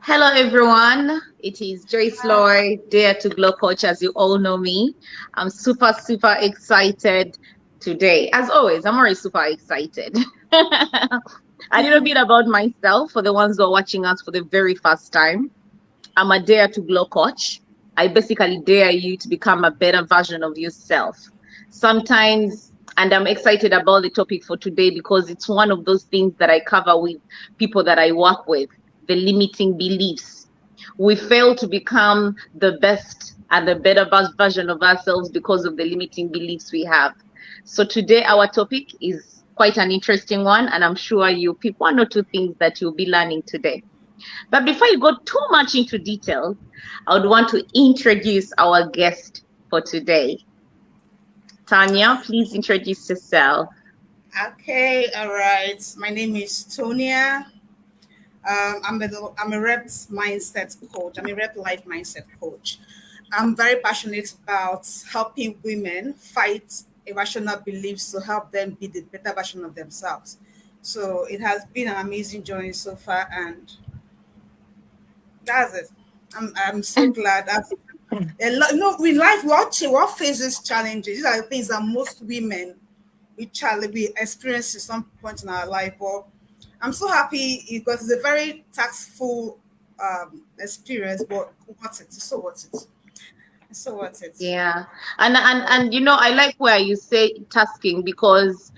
Hello, everyone. It is Joyce Loy, Dare to Glow Coach, as you all know me. I'm super, super excited today. As always, I'm always super excited. A little bit about myself for the ones who are watching us for the very first time. I'm a Dare to Glow Coach. I basically dare you to become a better version of yourself. Sometimes, and I'm excited about the topic for today because it's one of those things that I cover with people that I work with, the limiting beliefs. We fail to become the best and the better version of ourselves because of the limiting beliefs we have. So today our topic is quite an interesting one, and I'm sure you pick one or two things that you'll be learning today. But before you go too much into details, I would want to introduce our guest for today. Tanya, please introduce yourself. Okay, all right. My name is Tonia. I'm a rep mindset coach. I'm a rep life mindset coach. I'm very passionate about helping women fight irrational beliefs to help them be the better version of themselves. So it has been an amazing journey so far, and that's it. I'm so glad. In life we all face these challenges. These are the things that most women we experience at some point in our life. But I'm so happy because it's a very taxful experience, but worth it. It's so worth it. It's so worth it. Yeah. And I like where you say tasking, because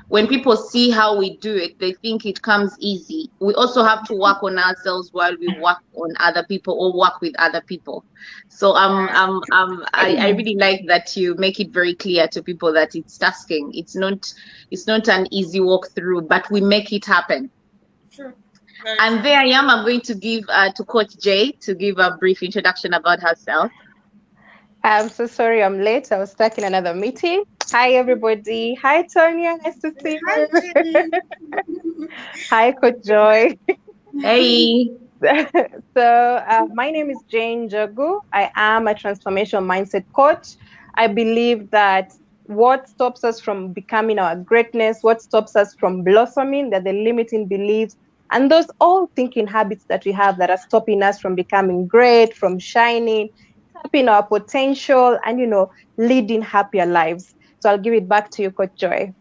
when people see how we do it, they think it comes easy. We also have to work on ourselves while we work on other people or work with other people. So I really like that you make it very clear to people that it's tasking. It's not an easy walk through, but we make it happen. True. Very And true. there I am. I'm going to give to Coach Jay to give a brief introduction about herself. I'm so sorry I'm late. I was stuck in another meeting. Hi, everybody. Hi, Tonya. Nice to see Hi, you. Jenny. Hi, Coach Joy. Hey. My name is Jane Njogu. I am a transformation mindset coach. I believe that what stops us from becoming our greatness, what stops us from blossoming, that the limiting beliefs and those old thinking habits that we have that are stopping us from becoming great, from shining, tapping our potential, and leading happier lives. So I'll give it back to you, Coach Joy.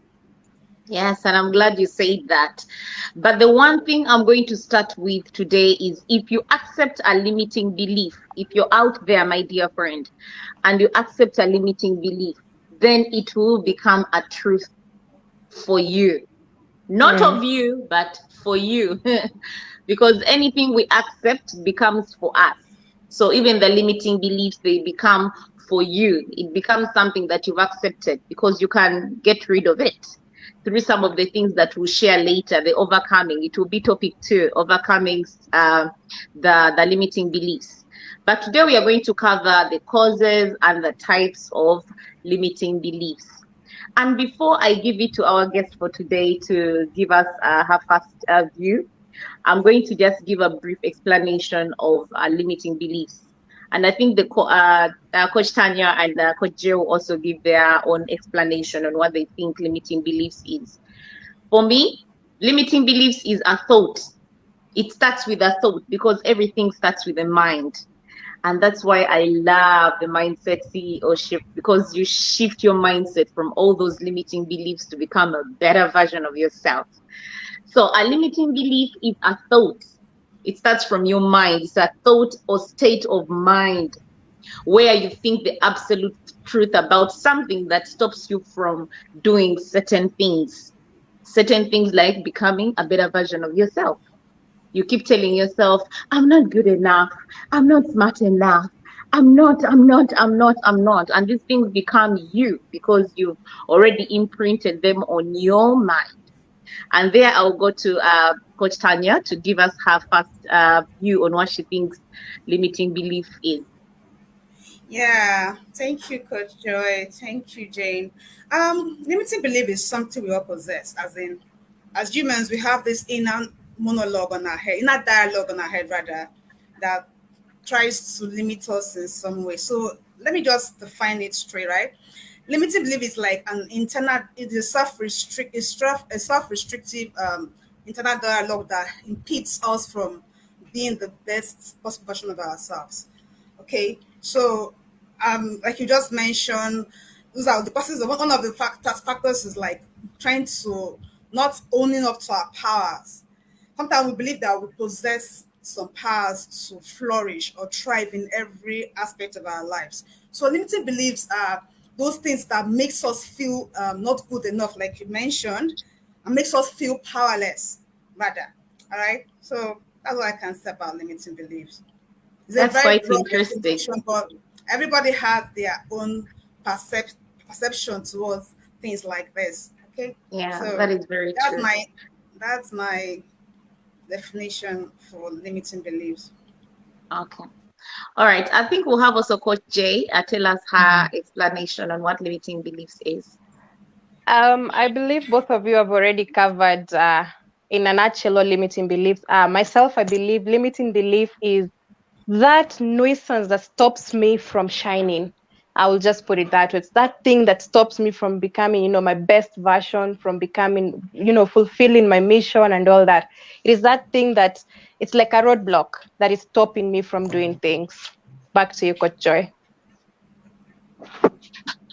Yes, and I'm glad you said that. But the one thing I'm going to start with today is, if you accept a limiting belief, if you're out there, my dear friend, and you accept a limiting belief, then it will become a truth for you. Not Mm. of you, but for you. Because anything we accept becomes for us. So even the limiting beliefs, they become for you. It becomes something that you've accepted because you can get rid of it through some of the things that we'll share later. The overcoming, it will be topic 2, overcoming the limiting beliefs. But today we are going to cover the causes and the types of limiting beliefs. And before I give it to our guest for today to give us her first view, I'm going to just give a brief explanation of limiting beliefs. And I think the Coach Tanya and Coach Joe also give their own explanation on what they think limiting beliefs is. For me, limiting beliefs is a thought. It starts with a thought because everything starts with a mind. And that's why I love the mindset CEO shift, because you shift your mindset from all those limiting beliefs to become a better version of yourself. So a limiting belief is a thought. It starts from your mind. It's a thought or state of mind where you think the absolute truth about something that stops you from doing certain things. Certain things like becoming a better version of yourself. You keep telling yourself, I'm not good enough. I'm not smart enough. I'm not. And these things become you because you've already imprinted them on your mind. And there I'll go to Coach Tanya to give us her first view on what she thinks limiting belief is. Yeah, thank you, Coach Joy. Thank you, Jane. Limiting belief is something we all possess. As humans, we have this inner monologue on our head, inner dialogue on our head, rather, that tries to limit us in some way. So let me just define it straight, right? Limiting belief is like an internal, it is a self-restrictive internal dialogue that impedes us from being the best possible version of ourselves. Okay, so like you just mentioned, those are the process. One of the factors is like trying to not owning up to our powers. Sometimes we believe that we possess some powers to flourish or thrive in every aspect of our lives. So limiting beliefs are those things that makes us feel not good enough, like you mentioned, and makes us feel powerless, rather. All right. So that's what I can say about limiting beliefs. It's a That's very quite broad interesting. definition, but everybody has their own perception towards things like this. Okay. Yeah, So that is very that's true. my that's my definition for limiting beliefs. Okay. All right. I think we'll have also Coach Jay tell us her explanation on what limiting beliefs is. I believe both of you have already covered, in a nutshell, what limiting beliefs are. Myself, I believe limiting belief is that nuisance that stops me from shining. I will just put it that way. It's that thing that stops me from becoming, my best version, from becoming, fulfilling my mission and all that. It is that thing that it's like a roadblock that is stopping me from doing things. Back to you, Coach Joy.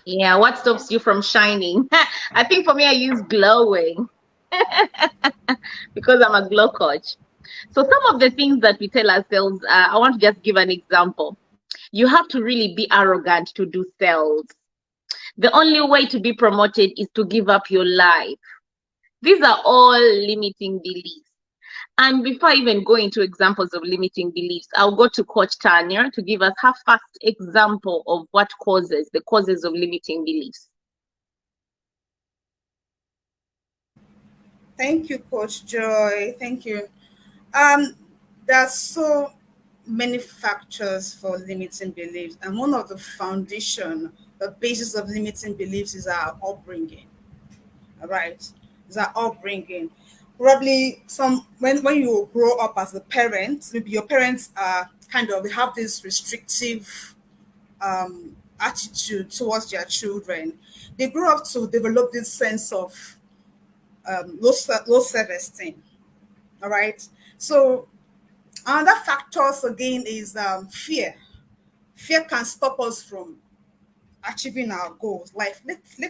Yeah, what stops you from shining? I think for me, I use glowing because I'm a glow coach. So some of the things that we tell ourselves, I want to just give an example. You have to really be arrogant to do sales. The only way to be promoted is to give up your life. These are all limiting beliefs. And before I even go into examples of limiting beliefs, I'll go to Coach Tanya to give us her first example of what causes the causes of limiting beliefs. Thank you, Coach Joy. Thank you. Um, there are so many factors for limiting beliefs, and one of the basis of limiting beliefs is our upbringing. All right, is our upbringing. Probably when you grow up as a parent, maybe your parents are kind of they have this restrictive attitude towards their children. They grow up to develop this sense of low self-esteem. All right, so another factors again is fear. Fear can stop us from achieving our goals. Like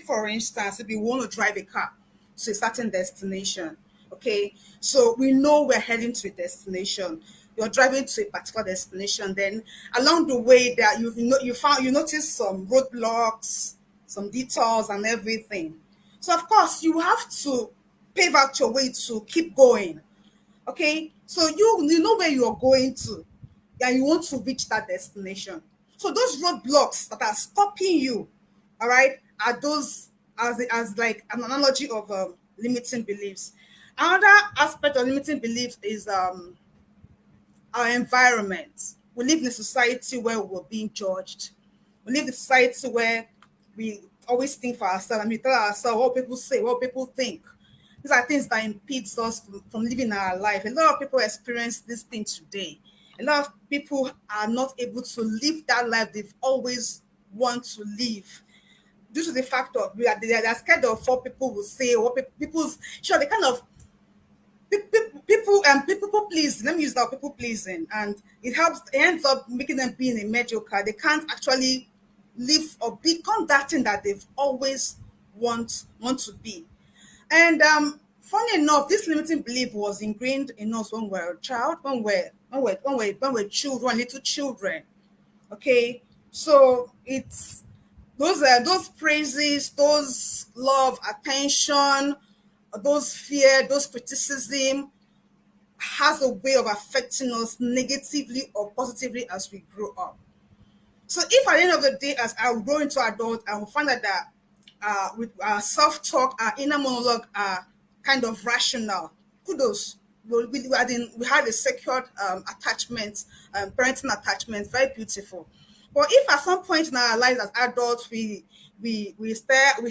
for instance, if you want to drive a car to a certain destination, okay, so we know we're heading to a destination. You're driving to a particular destination. Then along the way, that you notice some roadblocks, some detours, and everything. So of course, you have to pave out your way to keep going. Okay, so you know where you are going to, and you want to reach that destination. So those roadblocks that are stopping you, all right, are those as like an analogy of limiting beliefs. Another aspect of limiting beliefs is our environment. We live in a society where we're being judged. We live in a society where we always think for ourselves and we tell ourselves what people say, what people think. These are things that impedes us from living our life. A lot of people experience this thing today. A lot of people are not able to live that life they've always want to live due to the fact of they're scared of what people will say, what people's sure they kind of people please, let me use that, people pleasing, and it ends up making them being a mediocre. They can't actually live or become that thing that they've always want to be. And funny enough, this limiting belief was ingrained in us when we were a child, when we're children, little children. Okay, so it's those praises, those love, attention, those fear, those criticism has a way of affecting us negatively or positively as we grow up. So if at the end of the day, as I will grow into adult, I will find out that with our self-talk, our inner monologue are kind of rational. Kudos. We had a secured attachment, parenting attachment, very beautiful. But if at some point in our lives as adults we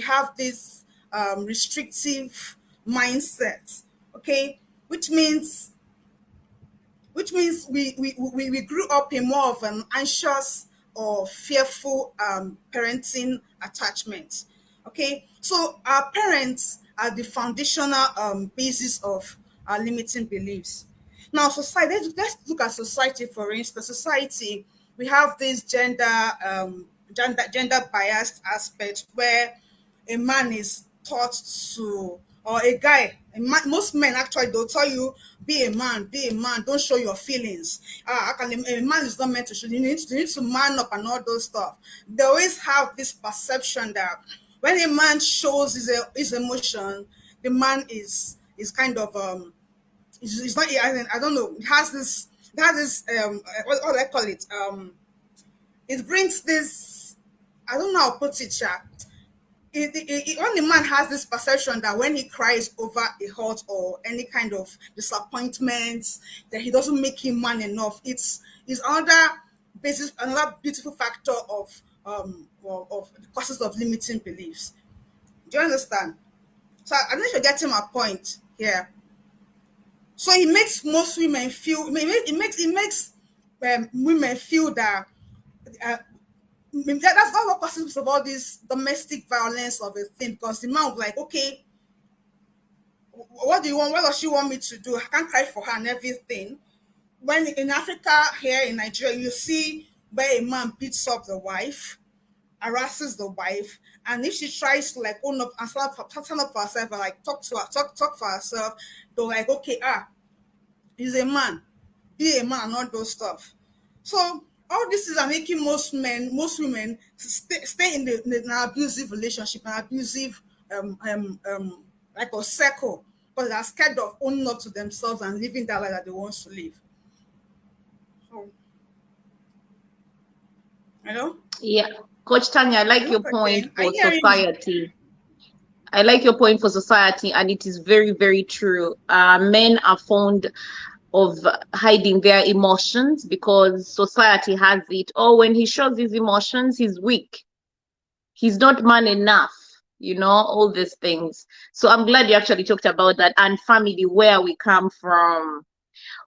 have this restrictive mindset, okay, which means we grew up in more of an anxious or fearful parenting attachment. Okay, so our parents are the foundational basis of our limiting beliefs. Now, society, let's look at society, for instance. Society, we have this gender biased aspect where a man is taught to, or a guy, most men actually, they'll tell you, be a man, don't show your feelings. How can a man is not meant to show, you need to man up and all those stuff. They always have this perception that when a man shows his emotion, the man is kind of it's not, I don't know, it has this, what do I call it, it brings this, I don't know how to put it, Sha. When the man has this perception that when he cries over a hurt or any kind of disappointment, that he doesn't make him man enough, it's another beautiful factor of the causes of limiting beliefs. Do you understand? So I think you're getting my point here. So it makes most women feel, it makes women feel that that's not what causes about this domestic violence of a thing, because the man will be like, okay, what do you want? What does she want me to do? I can't cry for her and everything. When in Africa, here in Nigeria, you see where a man beats up the wife, harasses the wife, and if she tries to like own up and stand up for herself and like talk for herself, they're like, okay, he's a man, be a man, and all those stuff. So all this is making most women stay in an abusive relationship, an abusive like a circle, because they're scared of owning up to themselves and living that life that they want to live. So, hello? Yeah, Coach Tanya, I like your point for society. I like your point for society, and it is very, very true. Men are fond of hiding their emotions because society has it. Oh, when he shows his emotions, he's weak. He's not man enough, you know, all these things. So I'm glad you actually talked about that. And family, where we come from.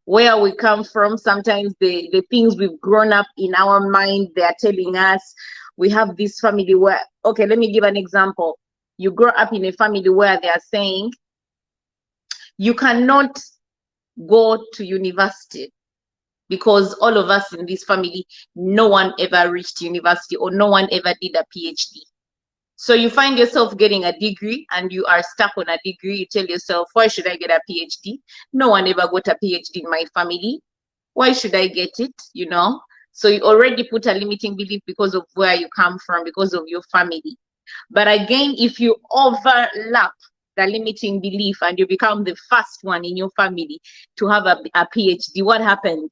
Sometimes the things we've grown up in our mind, they are telling us. We have this family where, okay, let me give an example. You grow up in a family where they are saying you cannot go to university because all of us in this family, no one ever reached university or no one ever did a PhD. So you find yourself getting a degree and you are stuck on a degree. You tell yourself, why should I get a PhD? No one ever got a PhD in my family. Why should I get it? You know? So you already put a limiting belief because of where you come from, because of your family. But again, if you overlap the limiting belief and you become the first one in your family to have a PhD, what happens?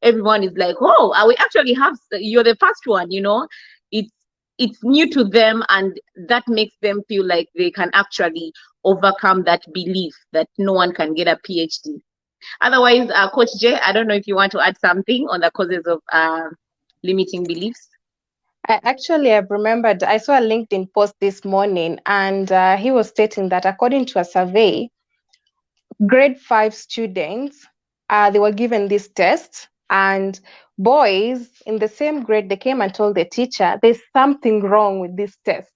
Everyone is like, oh, we actually have, you're the first one, you know? It's new to them, and that makes them feel like they can actually overcome that belief that no one can get a PhD. Otherwise, Coach Jay, I don't know if you want to add something on the causes of limiting beliefs. I've remembered, I saw a LinkedIn post this morning, and he was stating that according to a survey, grade 5 students, they were given this test, and boys in the same grade, they came and told the teacher, there's something wrong with this test.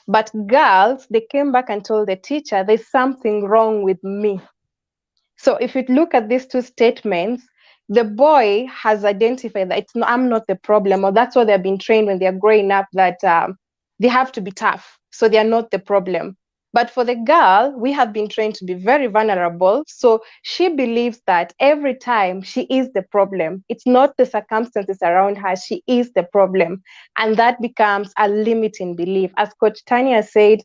But girls, they came back and told the teacher, there's something wrong with me. So if you look at these two statements, the boy has identified that I'm not the problem, or that's what they've been trained when they're growing up, that they have to be tough, so they're not the problem. But for the girl, we have been trained to be very vulnerable. So she believes that every time she is the problem. It's not the circumstances around her. She is the problem. And that becomes a limiting belief. As Coach Tanya said,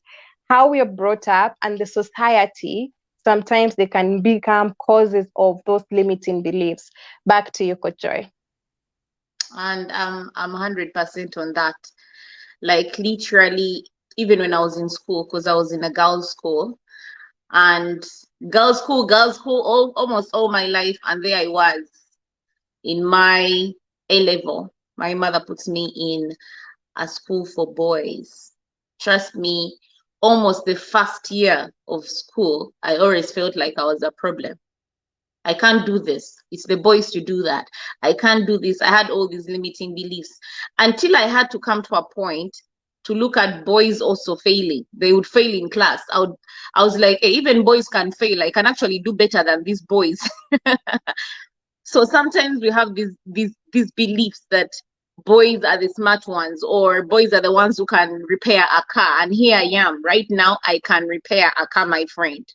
how we are brought up and the society, sometimes they can become causes of those limiting beliefs. Back to you, Coach Joy. And I'm 100% on that. Like literally, even when I was in school, because I was in a girls' school, and girls' school, almost all my life, and there I was in my A level. My mother puts me in a school for boys. Trust me, almost the first year of school, I always felt like I was a problem. I can't do this. It's the boys to do that. I can't do this. I had all these limiting beliefs until I had to come to a point to look at boys also failing. They would fail in class. I was like, hey, even boys can fail. I can actually do better than these boys. So sometimes we have these beliefs that boys are the smart ones, or boys are the ones who can repair a car. And here I am right now, I can repair a car, my friend.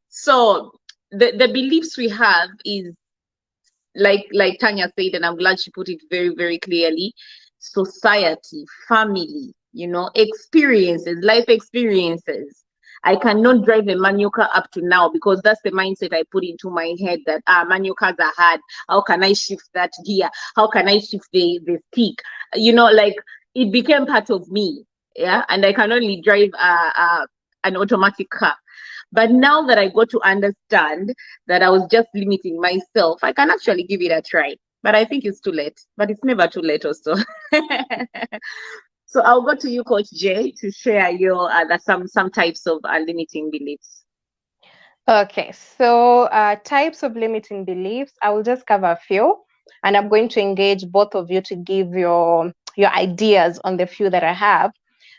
So the beliefs we have is like Tanya said, and I'm glad she put it very, very clearly. Society, family, experiences, life experiences. I cannot drive a manual car up to now because that's the mindset I put into my head that manual cars are hard. How can I shift that gear? How can I shift the stick? Like it became part of me. Yeah. And I can only drive an automatic car. But now that I got to understand that I was just limiting myself, I can actually give it a try. But I think it's too late. But it's never too late also. So I'll go to you, Coach Jay, to share your some types of limiting beliefs. Okay, so types of limiting beliefs, I will just cover a few, and I'm going to engage both of you to give your ideas on the few that I have.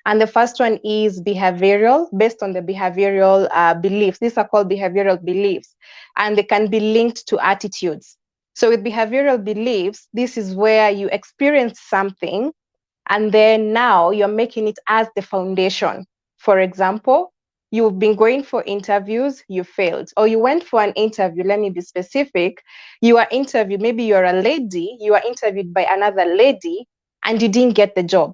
And the first one is behavioral, based on the behavioral beliefs. These are called behavioral beliefs, and they can be linked to attitudes. So with behavioral beliefs, this is where you experience something, and then now you're making it as the foundation. For example, you've been going for interviews, you failed, or you went for an interview. Let me be specific. You are interviewed, maybe you're a lady, you are interviewed by another lady, and you didn't get the job.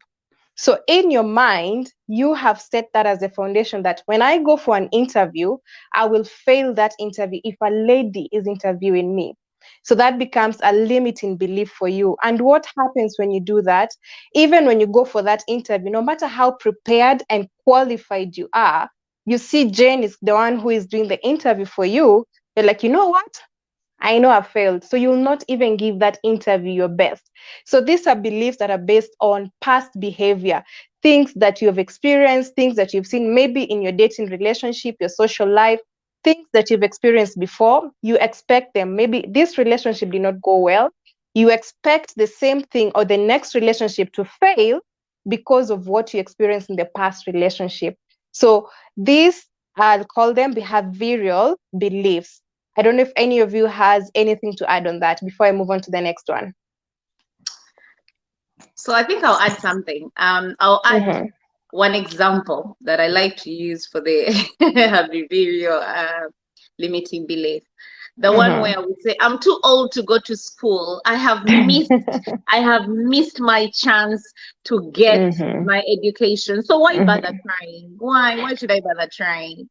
So in your mind, you have set that as a foundation that when I go for an interview, I will fail that interview if a lady is interviewing me. So that becomes a limiting belief for you. And what happens when you do that? Even when you go for that interview, no matter how prepared and qualified you are, you see Jane is the one who is doing the interview for you. You're like, you know what? I know I failed. So you'll not even give that interview your best. So these are beliefs that are based on past behavior, things that you have experienced, things that you've seen maybe in your dating relationship, your social life, things that you've experienced before. You expect them. Maybe this relationship did not go well. You expect the same thing or the next relationship to fail because of what you experienced in the past relationship. So these, I'll call them behavioral beliefs. I don't know if any of you has anything to add on that before I move on to the next one. So I think I'll add something. I'll add one example that I like to use for the behavioral limiting belief. The one where we say, I'm too old to go to school. I have missed my chance to get my education. So why bother trying? Why should I bother trying?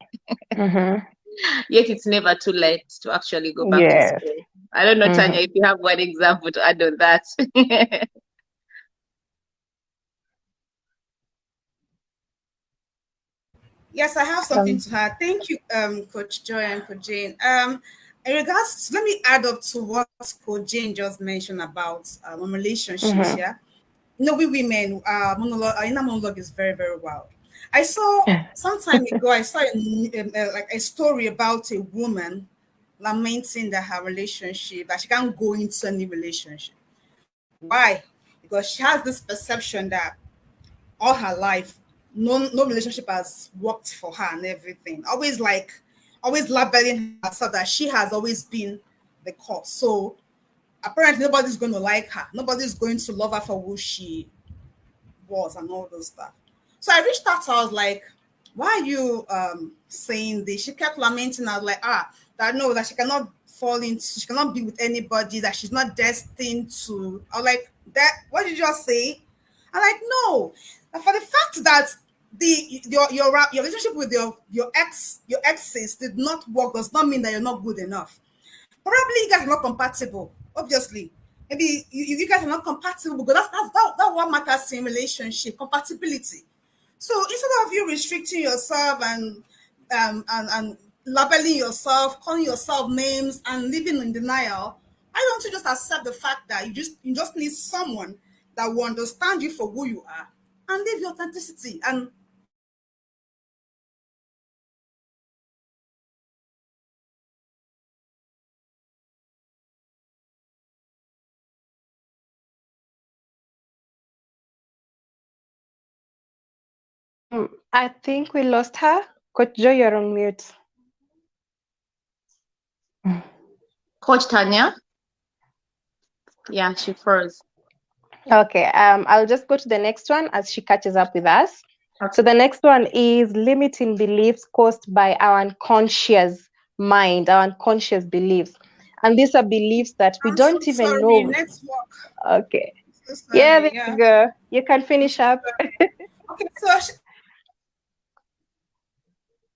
Yet it's never too late to actually go back to Yes. school. I don't know, Tanya, if you have one example to add on that. Yes, I have something to add. Thank you, Coach Joy and Coach Jane. In regards, let me add up to what Coach Jane just mentioned about relationships. Yeah, we women, inner monologue is very, very wild. I saw some time ago. I saw like a story about a woman lamenting that her relationship, that she can't go into any relationship. Why? Because she has this perception that all her life, no relationship has worked for her and everything. Always labeling herself that she has always been the cause. So apparently nobody's going to like her. Nobody's going to love her for who she was and all those stuff. So I reached out to her. I was like, why are you saying this? She kept lamenting. I was like, that no, that she cannot be with anybody, that she's not destined to. I was like, that what did you just say? I'm like, no. For the fact that your relationship with your exes did not work does not mean that you're not good enough. Probably you guys are not compatible, obviously. Maybe you guys are not compatible, because that's what matters in relationship, compatibility. So instead of you restricting yourself and labeling yourself, calling yourself names and living in denial, why don't you just accept the fact that you just need someone that will understand you for who you are and live your authenticity and I think we lost her. Coach Joy, you're on mute. Coach Tanya. Yeah, she froze. Okay, I'll just go to the next one as she catches up with us. Okay. So the next one is limiting beliefs caused by our unconscious mind, our unconscious beliefs. And these are beliefs that we I'm so don't even sorry. know. Network. Okay. So Yeah, sorry. there you Yeah. go. You can I'm finish so up. sorry. Okay, so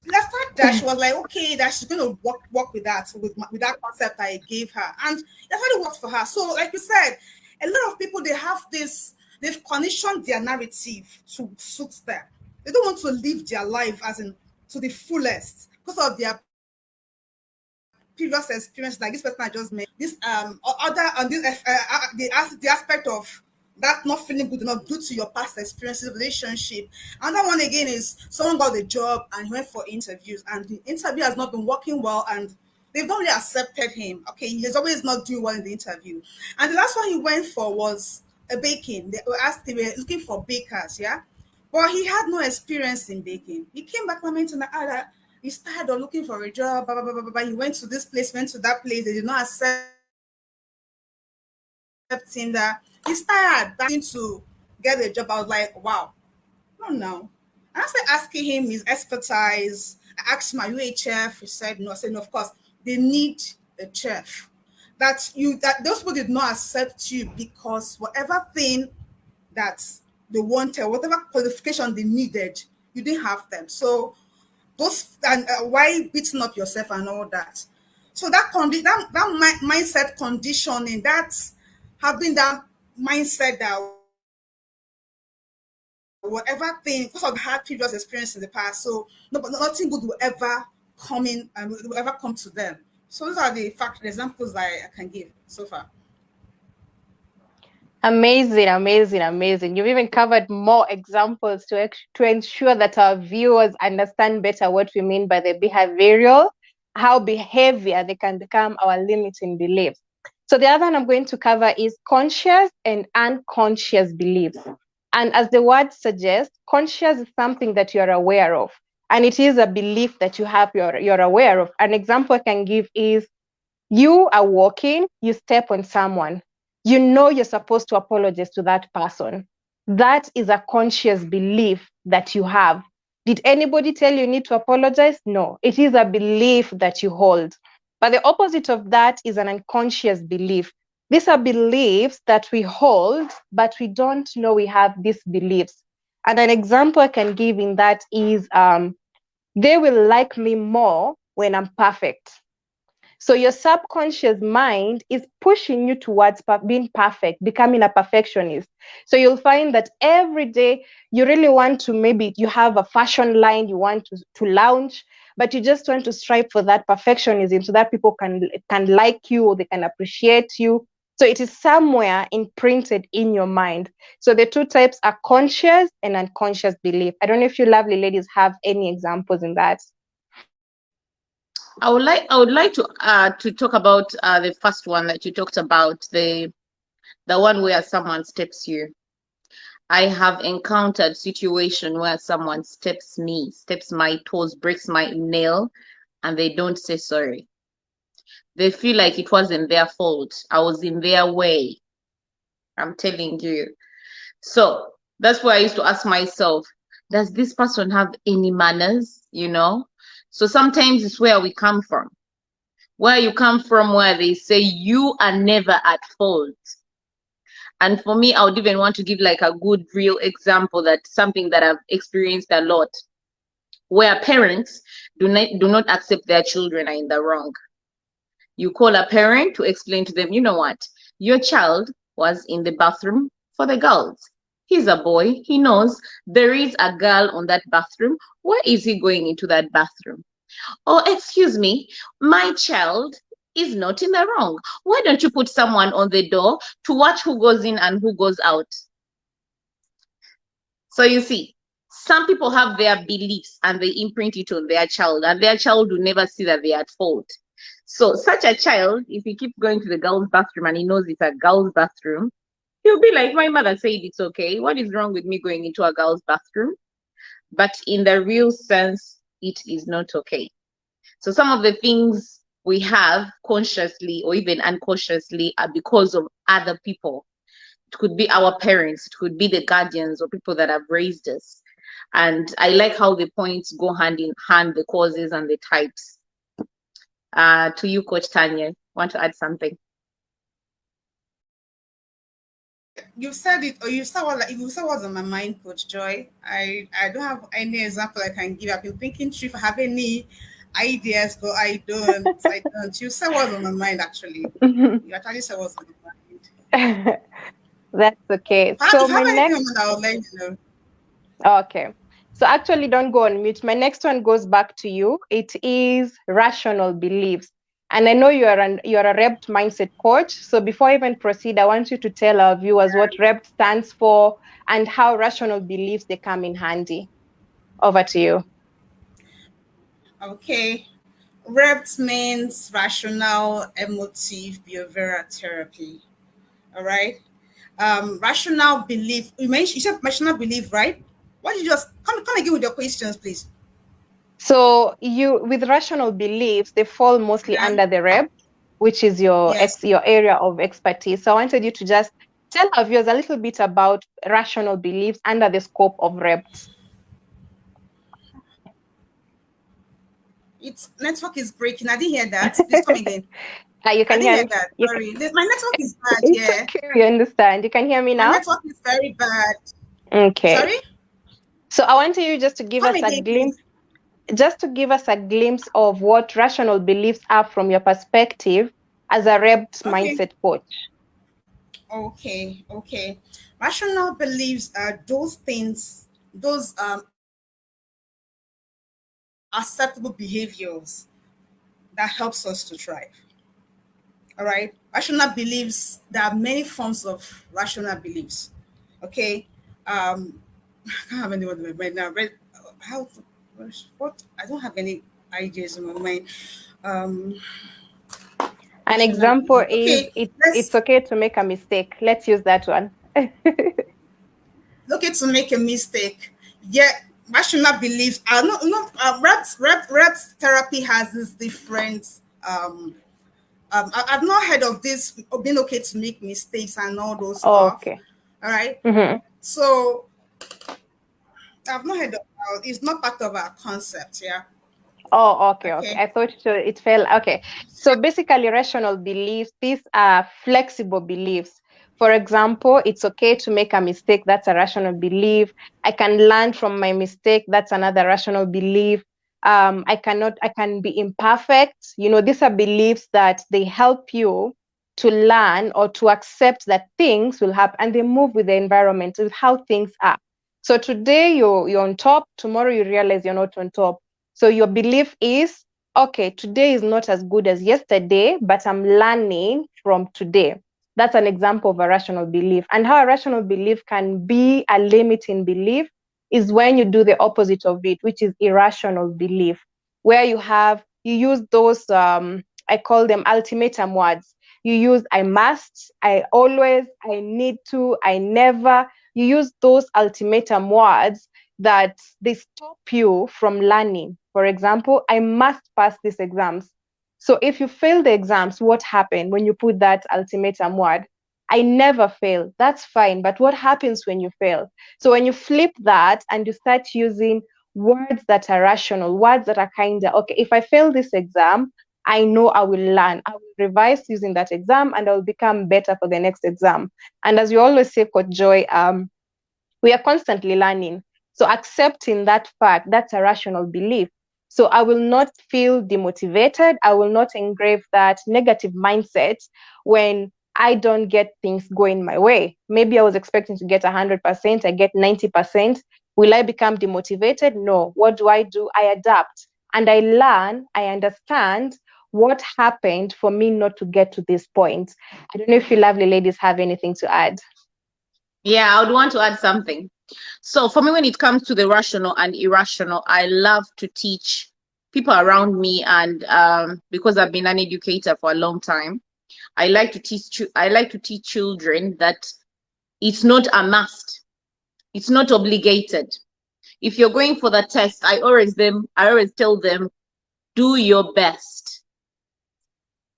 last time that she was like, okay, that she's gonna work with that with that concept I gave her, and that's really worked for her. So, like you said, a lot of people they have this, they've conditioned their narrative to suit them. They don't want to live their life as in to the fullest because of their previous experience, like this person I just made, this other on this the aspect of that not feeling good enough due to your past experiences, relationship. Another one again is someone got a job and he went for interviews and the interview has not been working well and they've not really accepted him. Okay, he's always not doing well in the interview. And the last one he went for was a baking. They were looking for bakers, yeah. But he had no experience in baking. He came back lamenting that he's tired of looking for a job, blah, blah, blah, blah, blah. He went to this place, went to that place. They did not accept him that he's tired back to get a job. I was like, wow, I don't know. And I started asking him his expertise. I asked him, are you a chef? He said no. I said, no, of course, they need a chef. That those people did not accept you because whatever thing that they wanted, whatever qualification they needed, you didn't have them. So those and why beating up yourself and all that. So that mindset conditioning, that's having that mindset that whatever thing, because I've had previous experience in the past, so no, but nothing good will ever come in and will ever come to them. So those are the examples I can give so far. Amazing, amazing, amazing. You've even covered more examples to ensure that our viewers understand better what we mean by the behavioral, how behavior they can become our limiting beliefs. So the other one I'm going to cover is conscious and unconscious beliefs. And as the word suggests, conscious is something that you're aware of. And it is a belief that you have, you're aware of. An example I can give is you are walking, you step on someone. You know you're supposed to apologize to that person. That is a conscious belief that you have. Did anybody tell you need to apologize? No, it is a belief that you hold. But the opposite of that is an unconscious belief. These are beliefs that we hold, but we don't know we have these beliefs. And an example I can give in that is they will like me more when I'm perfect. So your subconscious mind is pushing you towards being perfect, becoming a perfectionist. So you'll find that every day you really want to, maybe you have a fashion line you want to launch, but you just want to strive for that perfectionism so that people can like you or they can appreciate you. So it is somewhere imprinted in your mind. So the two types are conscious and unconscious belief. I don't know if you lovely ladies have any examples in that. I would like to talk about the first one that you talked about, the one where someone steps you. I have encountered situation where someone steps my toes, breaks my nail, and they don't say sorry. They feel like it wasn't their fault. I was in their way. I'm telling you. So that's why I used to ask myself, does this person have any manners? So sometimes it's where we come from. Where you come from, where they say you are never at fault. And for me, I would even want to give like a good real example, that something that I've experienced a lot, where parents do not accept their children are in the wrong. You call a parent to explain to them, you know what, your child was in the bathroom for the girls. He's a boy, he knows there is a girl on that bathroom. Why is he going into that bathroom? Oh, excuse me, my child is not in the wrong. Why don't you put someone on the door to watch who goes in and who goes out? So you see, some people have their beliefs and they imprint it on their child, and their child will never see that they're at fault. So such a child, if he keeps going to the girls' bathroom and he knows it's a girls' bathroom, he'll be like, my mother said it's okay. What is wrong with me going into a girls' bathroom? But in the real sense, it is not okay. So some of the things we have consciously or even unconsciously are because of other people. It could be our parents, it could be the guardians or people that have raised us. And I like how the points go hand in hand, the causes and the types. To you, Coach Tanya, want to add something? You said it, or you said what's on my mind, Coach Joy. I don't have any example I can give. I've been thinking through if I have any ideas, but I don't. I don't. You said what's on my mind, actually. You actually said what's on my mind. That's okay. If I have anything on, I will let you know. Okay. So actually, don't go on mute. My next one goes back to you. It is rational beliefs. And I know you are a REPT mindset coach. So before I even proceed, I want you to tell our viewers what REPT stands for and how rational beliefs they come in handy. Over to you. Okay. REPT means rational emotive behavioral therapy. All right. Rational belief. You said rational belief, right? Why don't you just come again with your questions, please? So with rational beliefs, they fall mostly under the REPT, which is your area of expertise. So I wanted you to just tell our viewers a little bit about rational beliefs under the scope of REPT. Its network is breaking. I didn't hear that. Please come again. You can hear me. That. Sorry, my network is bad. It's okay, we understand. You can hear me now. My network is very bad. Okay. Sorry. So I want you just to give us a glimpse. Just to give us a glimpse of what rational beliefs are from your perspective as a REPT mindset coach. Okay. Rational beliefs are those things, those acceptable behaviors that helps us to thrive. All right. Rational beliefs, there are many forms of rational beliefs. Okay. I can't have any word in my mind now. What? I don't have any ideas in my mind. An example is it's okay to make a mistake. Let's use that one. Okay to make a mistake. Yeah, rational beliefs are not REPT therapy has this different I've not heard of this being okay to make mistakes and all those stuff. Okay. All right. So I've not heard of it's not part of our concept, yeah. Oh, okay. I thought it fell. Okay. So basically, rational beliefs, these are flexible beliefs. For example, it's okay to make a mistake. That's a rational belief. I can learn from my mistake. That's another rational belief. I can be imperfect. These are beliefs that they help you to learn or to accept that things will happen, and they move with the environment, with how things are. So today you're on top, tomorrow you realize you're not on top. So your belief is, okay, today is not as good as yesterday, but I'm learning from today. That's an example of a rational belief. And how a rational belief can be a limiting belief is when you do the opposite of it, which is irrational belief, where you use those, I call them ultimatum words. You use I must, I always, I need to, I never. You use those ultimatum words that they stop you from learning. For example, I must pass these exams. So if you fail the exams, what happened when you put that ultimatum word? I never fail. That's fine. But what happens when you fail? So when you flip that and you start using words that are rational, words that are kind of, okay, if I fail this exam, I know I will learn. I will revise using that exam and I will become better for the next exam. And as you always say, Coach Joy, we are constantly learning. So accepting that fact, that's a rational belief. So I will not feel demotivated. I will not engrave that negative mindset when I don't get things going my way. Maybe I was expecting to get 100%, I get 90%. Will I become demotivated? No. What do? I adapt and I learn, I understand what happened for me not to get to this point. I don't know if you lovely ladies have anything to add. Yeah, I would want to add something. So for me, when it comes to the rational and irrational, I love to teach people around me, and because I've been an educator for a long time, I like to teach children that it's not a must, it's not obligated. If you're going for the test, I always tell them, do your best.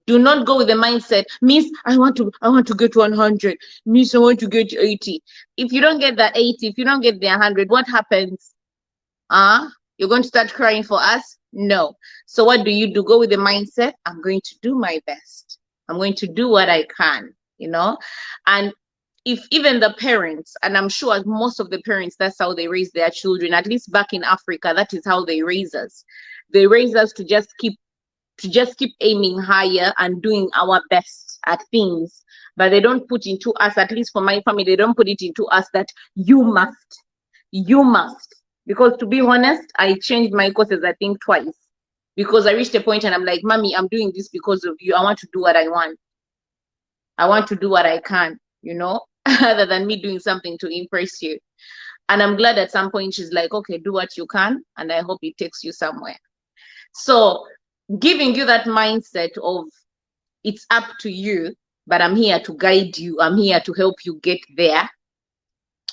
Do not go with the mindset, Miss, I want to get 100. Miss, I want to get 80. If you don't get that 80, if you don't get the 100, what happens? You're going to start crying for us? No. So what do? Go with the mindset, I'm going to do my best. I'm going to do what I can, And if even the parents, and I'm sure most of the parents, that's how they raise their children, at least back in Africa, that is how they raise us. They raise us to just keep aiming higher and doing our best at things. But they don't put into us, at least for my family, they don't put it into us that you must. Because to be honest, I changed my courses, I think twice, because I reached a point and I'm like, Mommy, I'm doing this because of you. I want to do what I want. I want to do what I can, other than me doing something to impress you. And I'm glad at some point she's like, okay, do what you can, and I hope it takes you somewhere. So giving you that mindset of it's up to you, but I'm here to guide you, I'm here to help you get there,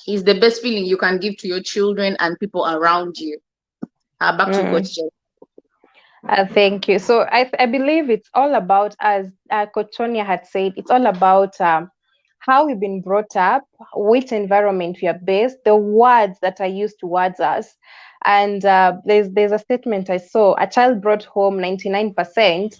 is the best feeling you can give to your children and people around you. Back to Coach Jen. Thank you. So I believe it's all about, as Coach Tonya had said, it's all about how we've been brought up, which environment we are based, the words that are used towards us. And there's a statement I saw: a child brought home 99%,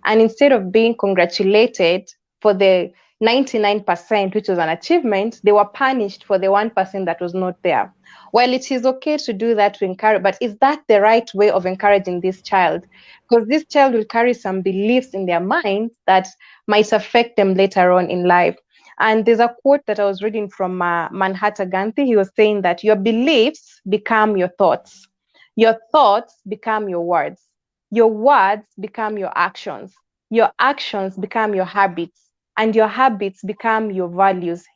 and instead of being congratulated for the 99%, which was an achievement, they were punished for the 1% that was not there. Well, it is okay to do that, to encourage, but is that the right way of encouraging this child? Because this child will carry some beliefs in their mind that might affect them later on in life. And there's a quote that I was reading from Mahatma Gandhi. He was saying that your beliefs become your thoughts become your words become your actions become your habits, and your habits become your values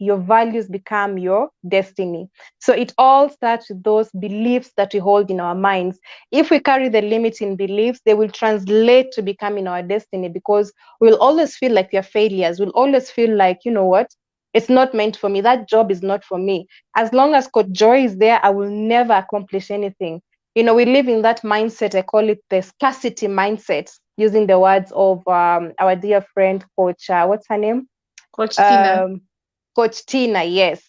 become your destiny. So it all starts with those beliefs that we hold in our minds. If we carry the limiting beliefs, they will translate to becoming our destiny, because we'll always feel like we are failures. We'll always feel like, you know what, it's not meant for me, that job is not for me. As long as Coach Joy is there, I will never accomplish anything. We live in that mindset. I call it the scarcity mindset, using the words of our dear friend, Coach, what's her name? Coach Tina. Coach Tina, yes.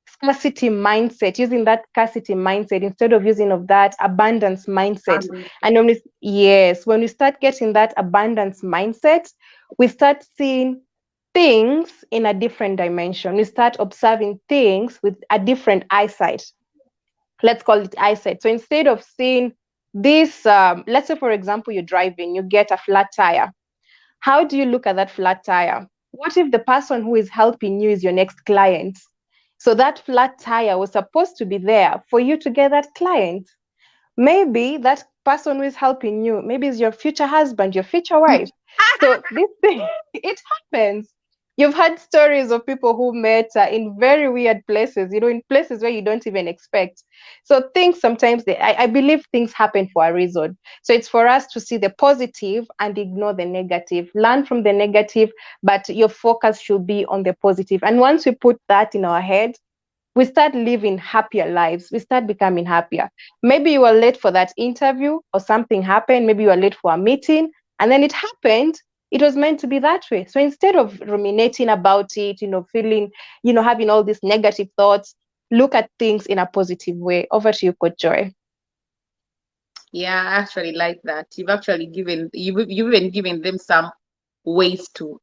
Scarcity mindset, using that scarcity mindset instead of using of that abundance mindset. And when we start getting that abundance mindset, we start seeing things in a different dimension. We start observing things with a different eyesight. Let's call it eyesight. So instead of seeing this, let's say, for example, you're driving, you get a flat tire. How do you look at that flat tire? What if the person who is helping you is your next client? So that flat tire was supposed to be there for you to get that client. Maybe that person who is helping you, maybe is your future husband, your future wife. So this thing, it happens. You've had stories of people who met in very weird places, in places where you don't even expect. So things sometimes, I believe things happen for a reason. So it's for us to see the positive and ignore the negative. Learn from the negative, but your focus should be on the positive. And once we put that in our head, we start living happier lives. We start becoming happier. Maybe you were late for that interview or something happened. Maybe you were late for a meeting and then it happened. It was meant to be that way. So instead of ruminating about it, feeling, having all these negative thoughts, look at things in a positive way. Over to you, Coach Joy. Yeah, I actually like that. You've even given them some ways to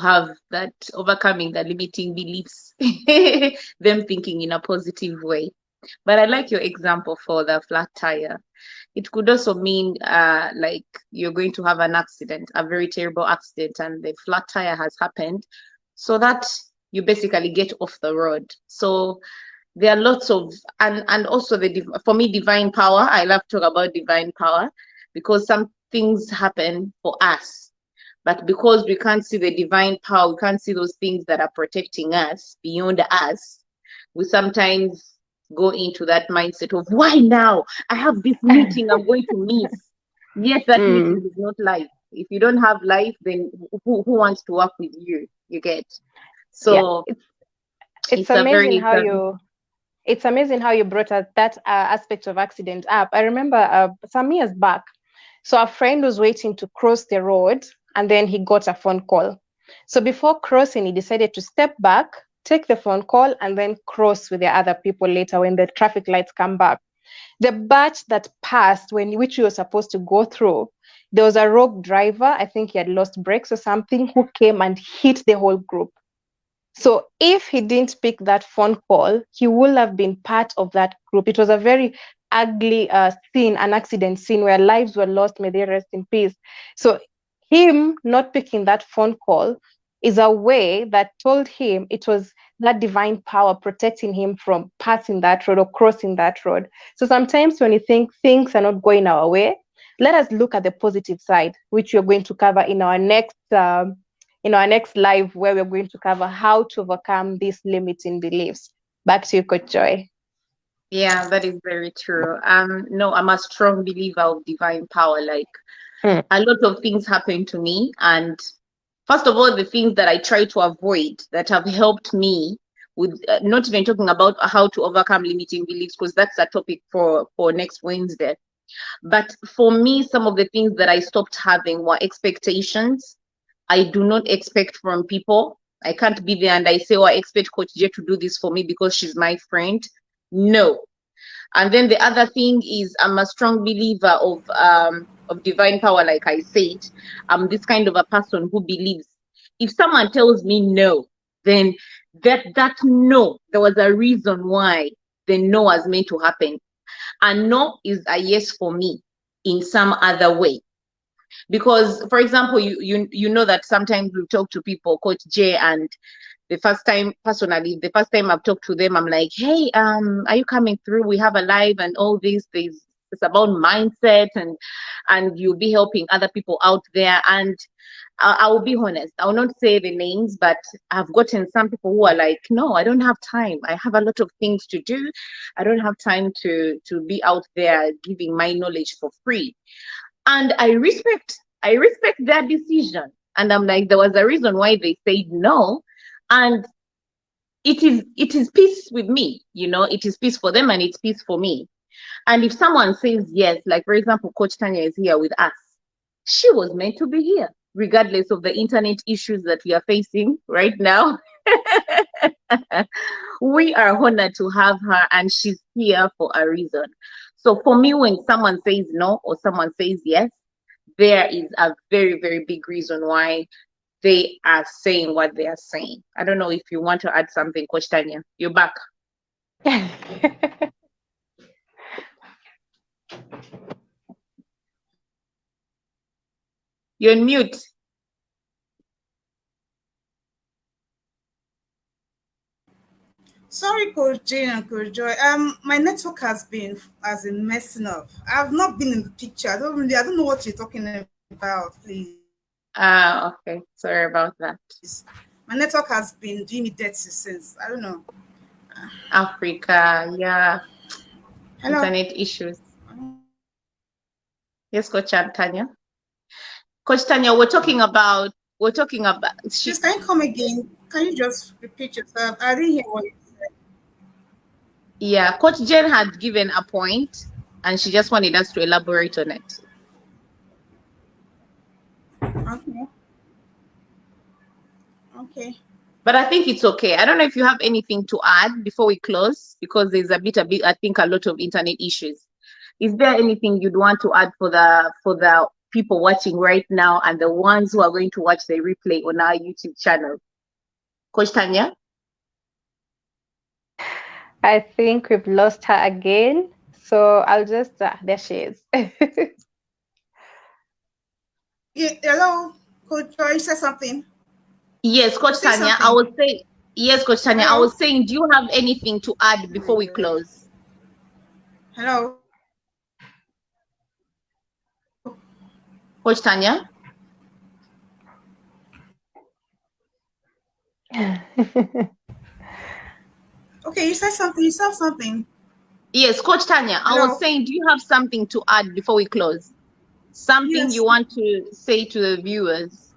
have that, overcoming the limiting beliefs, them thinking in a positive way. But I like your example for the flat tire. It could also mean like you're going to have an accident, a very terrible accident, and the flat tire has happened, so that you basically get off the road. So there are lots of, and also for me, divine power. I love to talk about divine power because some things happen for us, but because we can't see the divine power, we can't see those things that are protecting us beyond us, we sometimes go into that mindset of, why now? I have this meeting I'm going to miss. Yes, that meeting is not life. If you don't have life, then who wants to work with you? You get. So yeah, it's amazing it's amazing how you brought that aspect of accident up. I remember some years back, so a friend was waiting to cross the road, and then he got a phone call. So before crossing, he decided to step back, take the phone call, and then cross with the other people later when the traffic lights come back. The batch that passed, which he was supposed to go through, there was a rogue driver, I think he had lost brakes or something, who came and hit the whole group. So if he didn't pick that phone call, he would have been part of that group. It was a very ugly scene, an accident scene where lives were lost. May they rest in peace. So him not picking that phone call is a way that told him it was that divine power protecting him from passing that road or crossing that road. So sometimes when you think things are not going our way, let us look at the positive side, which we're going to cover in our next live, where we're going to cover how to overcome these limiting beliefs. Back to you, Coach Joy. Yeah, that is very true. No, I'm a strong believer of divine power. Like a lot of things happen to me, and first of all, the things that I try to avoid that have helped me with not even talking about how to overcome limiting beliefs, because that's a topic for next Wednesday. But for me, some of the things that I stopped having were expectations. I do not expect from people. I can't be there and I say, oh, I expect Coach J to do this for me because she's my friend. No. And then the other thing is I'm a strong believer of divine power, like I said. I'm this kind of a person who believes if someone tells me no, then that no, there was a reason why the no was meant to happen. And no is a yes for me in some other way. Because, for example, you know that sometimes we talk to people, Coach J, and the first time I've talked to them, I'm like, hey, are you coming through? We have a live and all these things. It's about mindset, and you'll be helping other people out there. And I will be honest, I will not say the names, but I've gotten some people who are like, no, I don't have time. I have a lot of things to do. I don't have time to be out there giving my knowledge for free. And I respect their decision. And I'm like, there was a reason why they said no. And it is peace with me, it is peace for them and it's peace for me. And if someone says yes, like for example, Coach Tanya is here with us, she was meant to be here, regardless of the internet issues that we are facing right now. We are honored to have her, and she's here for a reason. So for me, when someone says no or someone says yes, there is a very, very big reason why they are saying what they are saying. I don't know if you want to add something, Coach Tanya. You're back. You're on mute. Sorry, Coach Jane and Coach Joy. My network has been messing up. I've not been in the picture. I don't know what you're talking about, please. Okay. Sorry about that. My network has been doing me dirty since. I don't know. Africa, yeah. Hello. Internet issues. Yes, Coach Tanya. Coach Tanya, we're talking about. Please, can you come again? Can you just repeat yourself? I didn't hear what you said. Yeah, Coach Jen had given a point, and she just wanted us to elaborate on it. Okay. Okay. But I think it's okay. I don't know if you have anything to add before we close, because there's a bit, I think a lot of internet issues. Is there anything you'd want to add for the people watching right now and the ones who are going to watch the replay on our YouTube channel? Coach Tanya? I think we've lost her again. So I'll just, there she is. Yeah, hello, Coach Joy, you said something? Yes, Coach Tanya, I was saying, yes, Coach Tanya, hello? I was saying, do you have anything to add before we close? Hello? Coach Tanya? Okay, you said something. Yes, Coach Tanya, hello? I was saying, do you have something to add before we close? Something you want to say to the viewers?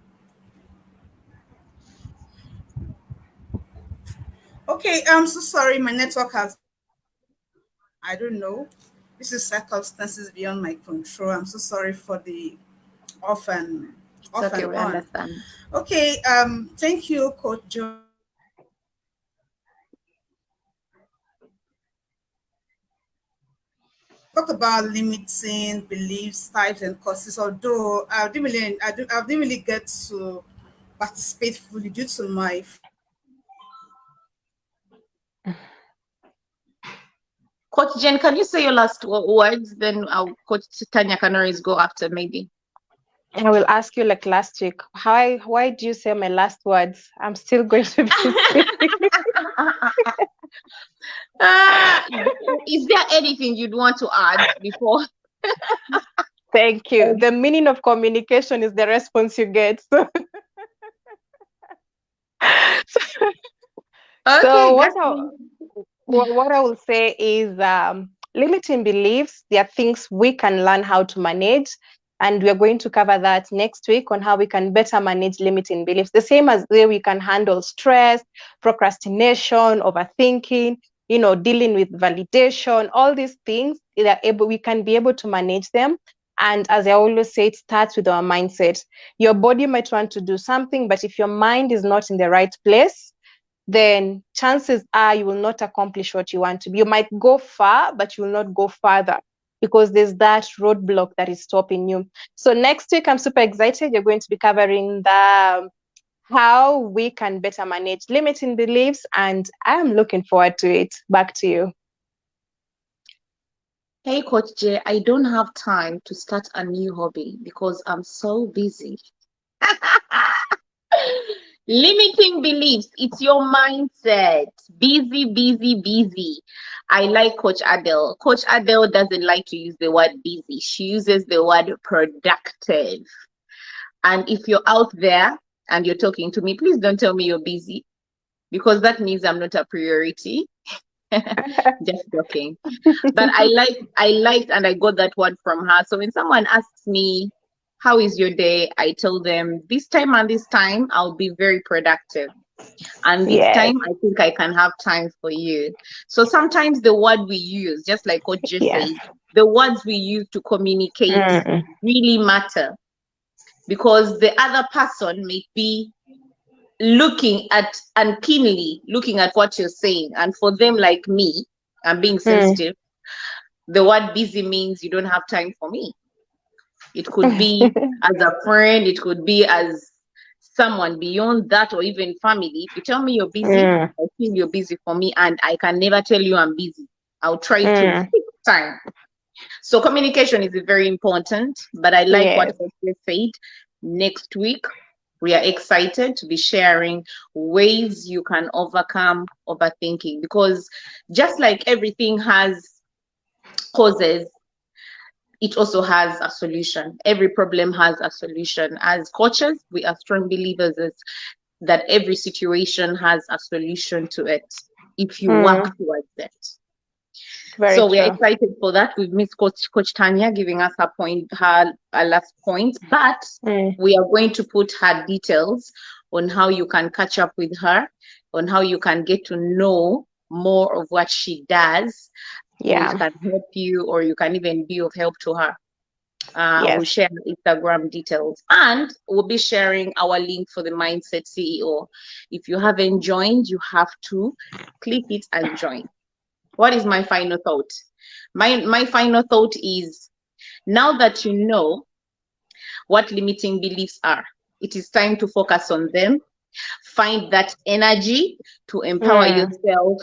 Okay, I'm so sorry. My network has, I don't know. This is circumstances beyond my control. I'm so sorry for the often It's off okay, and we on. understand. Okay, thank you, Coach Joe. Talk about limiting beliefs, types, and causes. Although I didn't really get to participate fully due to my. Coach Jen, can you say your last words? Then Coach Tanya can always go after maybe. I will ask you like last week. Why do you say my last words? I'm still going to be speaking. Is there anything you'd want to add before? Thank you. The meaning of communication is the response you get. So Okay, what I will say is limiting beliefs, there are things we can learn how to manage. And we are going to cover that next week on how we can better manage limiting beliefs. The same as the way we can handle stress, procrastination, overthinking, dealing with validation, all these things, we can be able to manage them. And as I always say, it starts with our mindset. Your body might want to do something, but if your mind is not in the right place, then chances are you will not accomplish what you want to be. You might go far, but you will not go further because there's that roadblock that is stopping you. So next week, I'm super excited. You're going to be covering how we can better manage limiting beliefs, and I'm looking forward to it. Back to you. Hey, Coach J, I don't have time to start a new hobby because I'm so busy. Limiting beliefs, it's your mindset. Busy, busy, busy. I like Coach Adele. Coach Adele doesn't like to use the word busy. She uses the word productive. And if you're out there and you're talking to me, please don't tell me you're busy because that means I'm not a priority. Just joking. But I liked and I got that word from her. So when someone asks me, how is your day? I tell them this time and this time I'll be very productive. And this Yes. time I think I can have time for you. So sometimes the word we use, just like what just Yes. said, the words we use to communicate really matter because the other person may be looking at and keenly looking at what you're saying. And for them, like me, I'm being sensitive. The word busy means you don't have time for me. It could be as a friend, it could be as someone beyond that, or even family. If you tell me you're busy, I feel you're busy for me, and I can never tell you I'm busy. I'll try to fix time. So communication is very important, but I like what you said. Next week, we are excited to be sharing ways you can overcome overthinking because just like everything has causes, it also has a solution. Every problem has a solution. As coaches, we are strong believers that every situation has a solution to it if you work towards it. So we are excited for that. We've missed Coach Tanya giving us her last point, but we are going to put her details on how you can catch up with her, on how you can get to know more of what she does. It can help you, or you can even be of help to her. We'll share Instagram details, and we'll be sharing our link for the Mindset CEO. If you haven't joined, you have to click it and join. What is my final thought? My final thought is, now that you know what limiting beliefs are, it is time to focus on them. Find that energy to empower yourself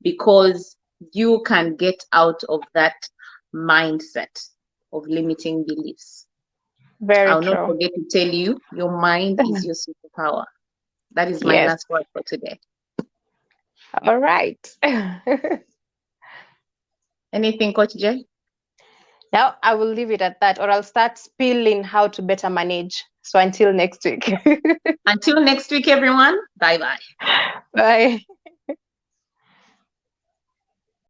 because you can get out of that mindset of limiting beliefs. I'll not forget to tell you, your mind is your superpower. That is my last word for today. All right. Anything, Coach Jay? Now I will leave it at that, or I'll start spilling how to better manage. So until next week. Until next week, everyone. Bye-bye. Bye.